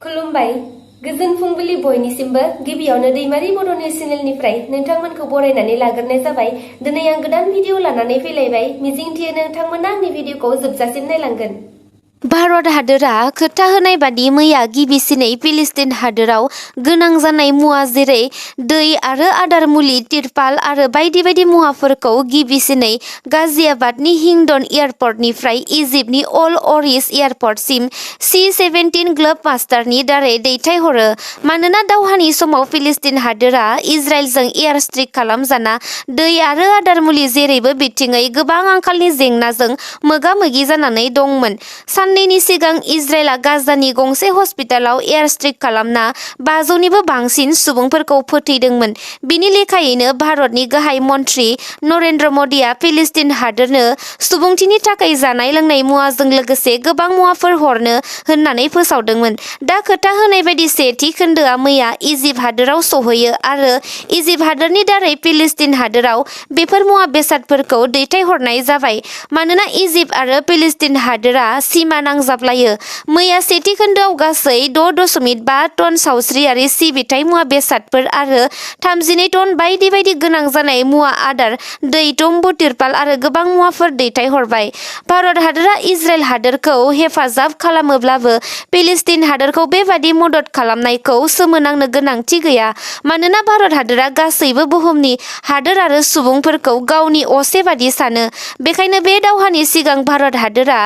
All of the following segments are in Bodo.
खुलुमबाय गोजोन फुंबिलि बयनिसिमबो गिबियावनो दैमारि बर' निउस चेनेलनिफ्राय नोंथांमोनखौ बरायनानै लाग्रोनाय जाबाय। दिनै आं गोदान भिडिअ लानानै फैलायबाय। मिजिंथियो नोंथांमोना आंनि भिडिअखौ जोबजासिम नायलांगोन। भारत हादोरा खोथा होनाय बादि मैया गिबिसिनै फिलिस्तिन हादोराव गोनां जानाय मुवा जेरै दै आरो आदार मुलि तिरपाल आरो बायदि बायदि मुवाफोरखौ गिबिसिनै गाजियाबादनि हिंडन एयारपर्टनिफ्राय इजिप्टनि अल अरिश एयारपर्टसिम C-17 ग्लोब मास्टारनि दारै दैथायहरो। मानोना दावहानि समाव फिलिस्तिन हादोरा इजराइलजों एयार स्ट्राइक खालामजाना दै आरो आदार मुलि जेरैबो बिथिङै गोबां आंखालनि जेंनाजों मोगा-मोगि जानानै दंमोन। साननैनि सिगां इजराइलआ गाजानि गंसे हस्पिटालाव एयार स्ट्राइक खालामना 500निबो बांसिन सुबुंफोरखौ फोथैदोंमोन। बिनि लेखायैनो भारतनि गाहाय मन्थ्रि नरेन्द्र मदिआ फिलिस्तिन हादोरनो सुबुंथिनि थाखाय जानाय लोंनाय मुवाजों लोगोसे गोबां मुवाफोर हरनो होननानै फोसावदोंमोन। दा खोथा होनाय बायदि सेथि खोन्दोआ मैया इजिप्ट हादोराव सहैयो आरो इजिप्ट हादोरनि दारै फिलिस्तिन हादोराव बेफोर मुवा बेसादफोरखौ दैथायहरनाय जाबाय। मानोना इजिप्ट आरो फिलिस्तिन हादोरा सीमा नांजाबलायो। मैया सेथि खोन्दोआव गासै 6.5 टन सावस्रियारि सिबिथाय मुवा बेसादफोर आरो 32 टन बायदि बायदि गोनां जानाय मुवा आदार, दै, तम्बु, तिरपाल आरो गोबां मुवाफोर दैथायहरबाय। भारत हादोरा इजराइल हादोरखौ हेफाजाब खालामोब्लाबो फिलिस्तिन हादोरखौ बेबादि मदद खालामनायखौ सोमोनांनो गोनांथि गैया। मानोना भारत हादोरा गासैबो बुहुमनि हादोर आरो सुबुंफोरखौ गावनि असे बादि सानो। बेखायनो बे दावहानि सिगां भारत हादोरा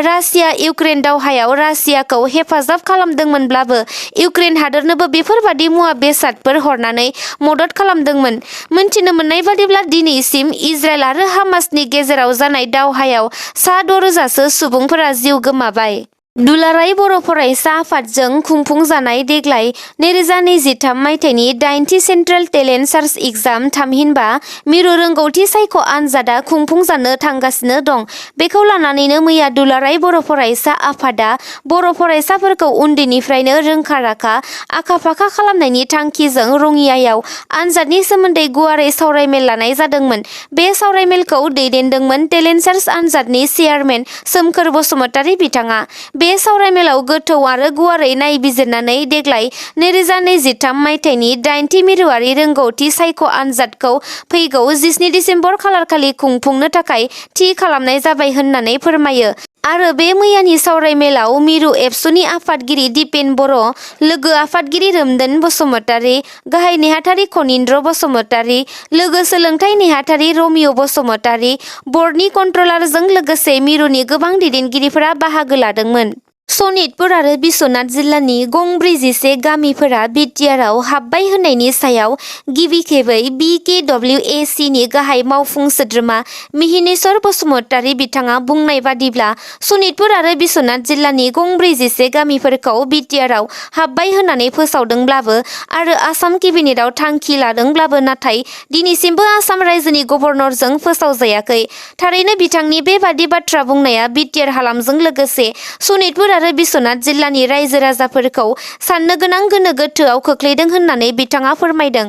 रासिया-इउक्रेन दावहायाव रासियाखौ हेफाजाब खालामदोंमोनब्लाबो इउक्रेन हादोरनोबो बेफोरबादि मुवा बेसादफोर हरनानै मदद खालामदोंमोन। मोनथिनो मोननाय बादिब्ला दिनैसिम इजराइल आरो हामासनि गेजेराव जानाय दावहायाव सा 6,000सो सुबुंफोरा जिउ गोमाबाय। दुलाराय बर' फरायसा आफादजों खुंफुंजानाय देग्लाय 2023 मायथाइनि 8थि सेन्ट्रेल टेलेन्ट सार्च एग्जाम थामहिनबा मिरु रोंगौथि सायख' आनजादा खुंफुंजानो थांगासिनो दं। बेखौ लानानैनो मैया दुलाराय बर' फरायसा आफादा बर' फरायसाफोरखौ उन्दैनिफ्रायनो रोंखा-राखा, आखा-फाखा खालामनायनि थांखिजों रङियायाव आनजादनि सोमोन्दै गुवारै सावरायमेल लानाय जादोंमोन। बे सावरायमेलखौ दैदेनदोंमोन टेलेन्ट सार्च आनजादनि चेयारमेन सोमखोर बसुमतारी बिथाङा। बे सावरायमेलाव गोथौ आरो गुवारै नायबिजिरनानै देग्लाय 2023 मायथाइनि 8थि मिरुआरि रोंगौथि सायख' आनजादखौ फैगौ 17 दिसेम्बर खालारखालि खुंफुंनो थाखाय थि खालामनाय जाबाय होननानै फोरमायो। आरो बे मैयानि सावरायमेलाव मिरु एबसुनि आफादगिरि दिपेन बर', लोगो आफादगिरि रोमदोन बसुमतारी, गाहाय नेहाथारि खनीन्द्र बसुमतारी, लोगो सोलोंथाइ नेहाथारि रमिय' बसुमतारी, बर्डनि कन्ट्रलारजों लोगोसे मिरुनि गोबां दैदेनगिरिफोरा बाहागो लादोंमोन। सनितपुर आरो बिश्वनाथ जिल्लानि गं 41 गामिफोरा बिटिआरआव हाबबाय होननायनि सायाव गिबि खेबै BKWAC नि गाहाय मावफुं सोद्रोमा मिहिनेश्वर बसुमतारी बिथाङा बुंनाय बादिब्ला सनितपुर आरो बिश्वनाथ जिल्लानि गं 41 गामिफोरखौ बिटिआरआव हाबबाय होननानै फोसावदोंब्लाबो आरो आसाम केबिनेटआव थांखि लादोंब्लाबो नाथाय दिनैसिमबो आसाम रायजोनि गभर्नरजों फोसावजायाखै। थारैनो बिथांनि बेबादि बाथ्रा बुंनाया बिटिआर हालामजों लोगोसे सनितपुर आरो बिश्वनाथ जिल्लानि रायजो राजाफोरखौ साननो गोनां गोनो गोथोआव खोख्लैदों होननानै बिथाङा फोरमायदों।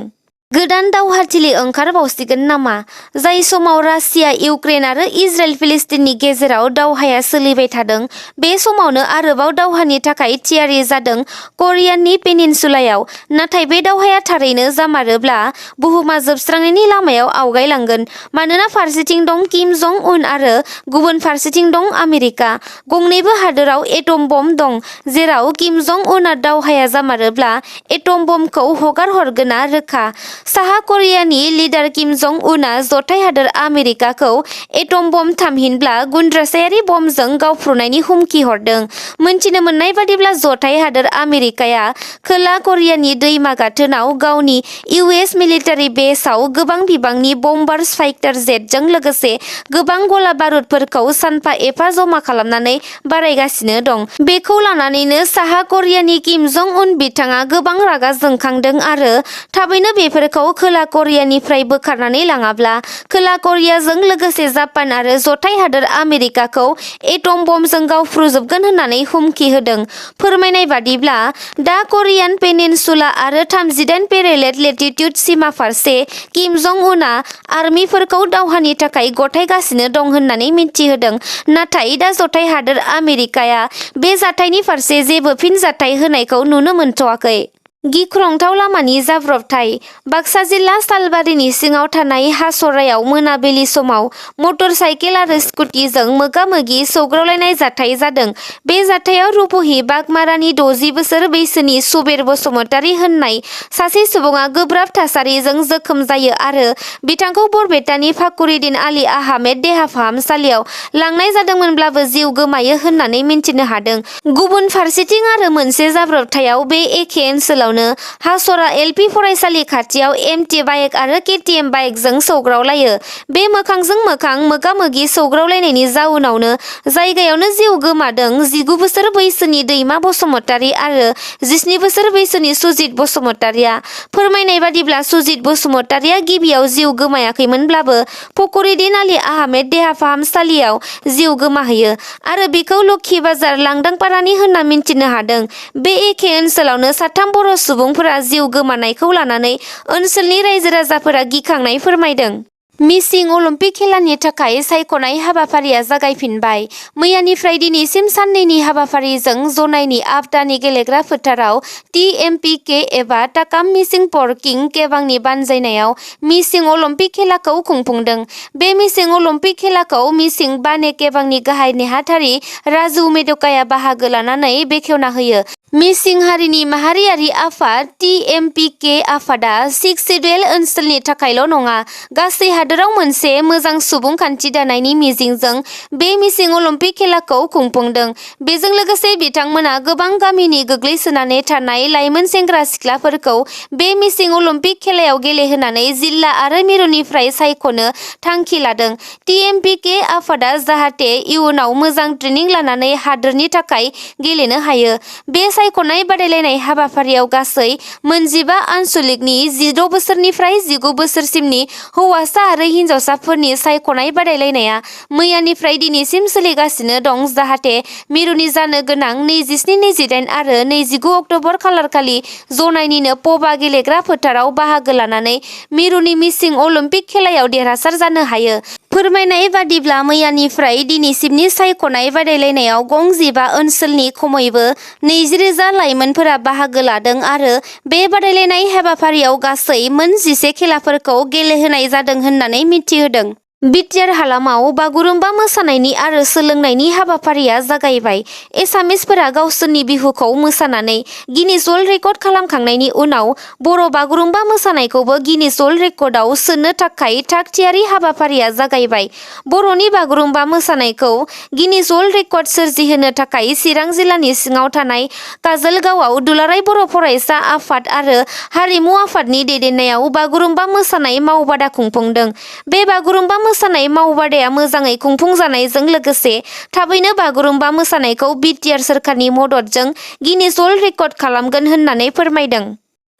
गोदान दावहाथिलि ओंखारबावसिगोन नामा? जाय समाव रासिया इउक्रेन आरो इजराइल फिलिस्तिननि गेजेराव दावहाया सोलिबाय थादों, बे समावनो आरोबाव दावहानि थाखाय थियारि जादों करियाननि पेनिनसुलायाव। नाथाय बे दावहाया थारैनो जामारोब्ला बुहुमा जोबस्रांनायनि लामायाव आवगायलांगोन। मानोना फारसेथिं दं किम जं उन आरो गुबुन फारसेथिं दं आमेरिका। गंनैबो हादोराव एटम बम दं। जेराव किम जं उनआ दावहाया जामारोब्ला एटम बमखौ हगार हरगोना रोखा। साहा करियानि लिडार किम जं उनआ जथाय हादोर आमेरिकाखौ एटम बम थामहिनब्ला गुनद्रासायारि बमजों गावफ्रुनायनि हुमखि हरदों। मोनथिनो मोननाय बादिब्ला जथाय हादोर आमेरिकाया खोला करियानि दैमा गाथोनाव गावनि US मिलिटारि बेसआव गोबां बिबांनि बम्बार्स फाइटार जेटजों लोगोसे गोबां गला बारुदफोरखौ सानफा एफा जमा खालामनानै बारायगासिनो दं। बेखौ लानानैनो साहा करियानि किम जं उन बिथाङा गोबां रागा जोंखांदों आरो थाबैनो बेफोर मिसाइलफोरखौ खोला करियानिफ्राय बोखारनानै लाङाब्ला खोला करियाजों लोगोसे जापान आरो जथाय हादोर आमेरिकाखौ एटम बम्बजों गावफ्रुजोबगोन होननानै हुमखि होदों। फोरमायनाय बादिब्ला दा करियान पेनिनसुला आरो 38 पेरेलेट लेटिट्युड सिमा फारसे किम जं उनआ आर्मिफोरखौ दावहानि थाखाय गथायगासिनो दं होननानै मिन्थिहोदों। नाथाय दा जथाय हादोर आमेरिकाया बे जाथायनि फारसे जेबो फिनजाथाय होनायखौ नुनो मोनथ'वाखै। गिख्रंथाव लामानि जाब्रबथाय। बाक्सा जिल्ला सालबारिनि सिङाव थानाय हासरायाव मोनाबिलि समाव मटर साइकेल आरो स्कुटिजों मोगा-मोगि सौग्रावलायनाय जाथाय जादों। बे जाथायाव रुपहि बागमारानि 60 बोसोर बैसोनि सुबेर बसुमतारी होननाय सासे सुबुङा गोब्राब थासारिजों जोखोम जायो आरो बिथांखौ बरपेटानि फाखुरिदिन आली आहामेद देहा फाहामसालियाव लांनाय जादोंमोनब्लाबो जिउ गोमायो होननानै मिन्थिनो हादों। गुबुन फारसेथिं आरो मोनसे जाब्रबथायाव बे एखे ओनसोलावनो हासरा एलपि फरायसालि खाथियाव एमटि बाइक आरो केटिएम बाइकजों सौग्रावलायो। बे मोखांजों मोखां मोगा-मोगि सौग्रावलायनायनि जाउनावनो जायगायावनो जिउ गोमादों 19 बोसोर बैसोनि दैमा बसुमतारी आरो 17 बोसोर बैसोनि सुजित बसुमतारीया। फोरमायनाय बादिब्ला सुजित बसुमतारीया गिबियाव जिउ गोमायाखैमोनब्लाबो फखरुद्दीन आली आहामेद देहा फाहामसालियाव जिउ गोमाहैयो आरो बिखौ लोक्षी बाजार लांदांपारानि होनना मिन्थिनो हादों। बे एखे ओनसोलावनो साथाम बर' सुबुंफोरा जिउ गोमानायखौ लानानै ओनसोलनि रायजो-राजाफोरा गिखांनाय फोरमायदों। मिसिं अलिम्पिक खेलानि थाखाय सायख'नाय हाबाफारिया जागायफिनबाय। मैयानिफ्राय दिनैसिम साननैनि हाबाफारिजों जनाइनि आबदानि गेलेग्रा फोथाराव टिएमपिके एबा ताकाम मिसिं परकिं केबांनि बानजायनायाव मिसिं अलिम्पिक खेलाखौ खुंफुंदों। बे मिसिं अलिम्पिक खेलाखौ मिसिं बाने केबांनि गाहाय नेहाथारि राजु मेडकाया बाहागो लानानै बेखेवना होयो। मिसिं हारिनि माहारियारि आफाद टिएमपिके आफादा 6 सिडुएल ओनसोलनि थाखायल' नङा, गासै हादोराव मोनसे मोजां सुबुंखान्थि दानायनि मिजिंजों बे मिसिं अलिम्पिक खेलाखौ खुंफुंदों। बेजों लोगोसे बिथांमोना गोबां गामिनि गोग्लैसोनानै थानाय लाइमोन सेंग्रा-सिख्लाफोरखौ बे मिसिं अलिम्पिक खेलायाव गेलेहोनानै जिल्ला आरो मिरुनिफ्राय सायख'नो थांखि लादों। टिएमपिके आफादा जाहाथे इयुनाव मोजां ट्रेनिं लानानै हादोरनि थाखाय गेलेनो हायो। बे सायख'नाय बादायलायनाय हाबाफारियाव गासै 15 आनसलिकनि 16 बोसोरनिफ्राय 19 बोसोरसिमनि हौवासा आरो हिनजावसाफोरनि सायख'नाय बादायलायनाया मैयानिफ्राय दिनैसिम सोलिगासिनो दं जाहाथे मिरुनि जानो गोनां 27, 28 आरो 29 अक्ट'बर खालारखालि जनाइनिनो पबा गेलेग्रा फोथाराव बाहागो लानानै मिरुनि मिसिं अलिम्पिक खेलायाव देरहासार जानो हायो। फोरमायनाय बादिब्ला मैयानिफ्राय दिनैसिमनि सायख'नाय बादायलायनायाव गं 15 ओनसोलनि खमैबो 20,000 लाइमोनफोरा बाहागो लादों आरो बे बादायलायनाय हाबाफारियाव गासै मोन 11 खेलाफोरखौ गेलेहोनाय जादों होननानै मिथिहोदों। बिटिआर हालामाव बागुरुम्बा मोसानायनि आरो सोलोंनायनि हाबाफारिया जागायबाय। एसामिसफोरा गावसोरनि बिहुखौ मोसानानै गिनिज वर्ल्ड रेकर्ड खालामखांनायनि उनाव बर' बागुरुम्बा मोसानायखौबो गिनिज वर्ल्ड रेकर्डआव सोनो थाखाय थाग-थियारि हाबाफारिया जागायबाय। बर'नि बागुरुम्बा मोसानायखौ गिनिज वर्ल्ड रेकर्ड सोरजिहोनो थाखाय चिरां जिल्लानि सिङाव थानाय काजलगावआव दुलाराय बर' फरायसा आफाद आरो हारिमु आफादनि दैदेननायाव बागुरुम्बा मोसानाय मावबादा खुंफुंदों। बे बागुरुम्बा मोसानाय मावबादाया मोजाङै खुंफुंजानायजों लोगोसे थाबैनो बागुरुम्बा मोसानायखौ बिटिआर सोरखारनि मददजों गिनिज वर्ल्ड रेकर्ड खालामगोन होननानै फोरमायदों।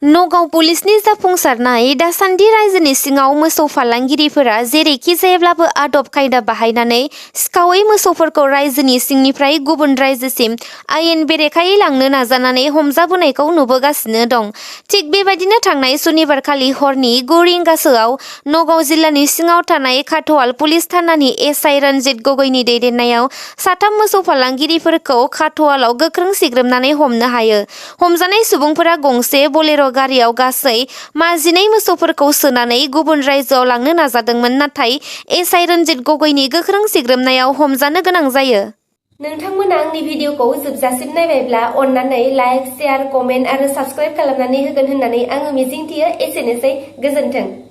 नगाव पुलिसनि जाफुंसारनाय। दासान्दि रायजोनि सिङाव मोसौ फालांगिरिफोरा जेरैखि जायाब्लाबो आदब खायदा बाहायनानै सिखावै मोसौफोरखौ रायजोनि सिंनिफ्राय गुबुन रायजोसिम आयेन बेरेखायै लांनो नाजानानै हमजाबोनायखौ नुबोगासिनो दं। थिग बेबायदिनो थांनाय सुनिबारखालि हरनि 9 रिंगासोआव नगाव जिल्लानि सिङाव थानाय खाथ'वाल पुलिस थानानि एसआइ रन्जित गगैनि दैदेननायाव 3 मोसौ फालांगिरिफोरखौ खाथ'वालाव गोख्रों सिग्रोमनानै हमनो हायो। हमजानाय सुबुंफोरा गंसे बलेर' गारियाव गासै 12 मोसौफोरखौ सोनानै गुबुन रायजोआव लांनो नाजादोंमोन, नाथाय एसआइ रन्जित गगैनि गोख्रों सिग्रोमनायाव हमजानो गोनां जायो। नोंथांमोना आंनि भिडिअखौ जोबजासिम नायबायब्ला अन्नानै लाइक, शेयार, कमेन्ट आरो साबस्क्राइब खालामनानै होगोन होननानै आङो मिजिंथियो। एसेनोसै, गोजोन्थों।